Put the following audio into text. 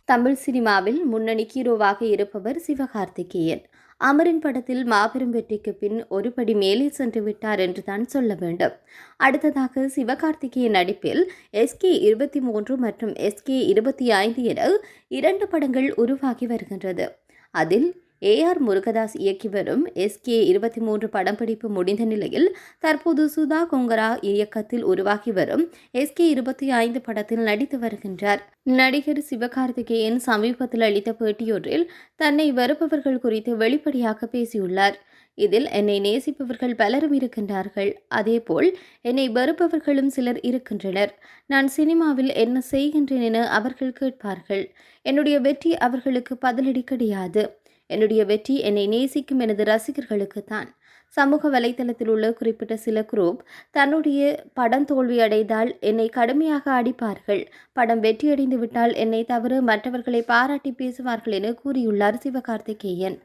தமிழ் சினிமாவில் முன்னணி ஹீரோவாக இருப்பவர் சிவகார்த்திகேயன். அமரின் படத்தில் மாபெரும் வெற்றிக்கு பின் ஒரு படி மேலே சென்று விட்டார் என்றுதான் சொல்ல வேண்டும். அடுத்ததாக சிவகார்த்திகேயன் நடிப்பில் SK23 மற்றும் SK25 என 2 படங்கள் உருவாகி வருகின்றது. அதில் AR முருகதாஸ் இயக்கி வரும் SK23 படப்பிடிப்பு முடிந்த நிலையில் தற்போது சுதா கொங்கரா இயக்கத்தில் உருவாகி வரும் SK25 படத்தில் நடித்து வருகின்றார். நடிகர் சிவகார்த்திகேயன் சமீபத்தில் அளித்த பேட்டியொன்றில் தன்னை வெறுப்பவர்கள் குறித்து வெளிப்படையாக பேசியுள்ளார். இதில் என்னை நேசிப்பவர்கள் பலரும் இருக்கின்றார்கள், அதேபோல் என்னை வெறுப்பவர்களும் சிலர் இருக்கின்றனர். நான் சினிமாவில் என்ன செய்கின்றேன் என அவர்கள் கேட்பார்கள். என்னுடைய வெற்றி அவர்களுக்கு பதிலடி கிடையாது. என்னுடைய வெற்றி என்னை நேசிக்கும் எனது ரசிகர்களுக்குத்தான். சமூக வலைதளத்தில் உள்ள குறிப்பிட்ட சில குரூப் தன்னுடைய படம் தோல்வி அடைந்தால் என்னை கடுமையாக அடிப்பார்கள், படம் வெற்றியடைந்து விட்டால் என்னை தவிர மற்றவர்களை பாராட்டி பேசுவார்கள் என கூறியுள்ளார் சிவகார்த்திகேயன்.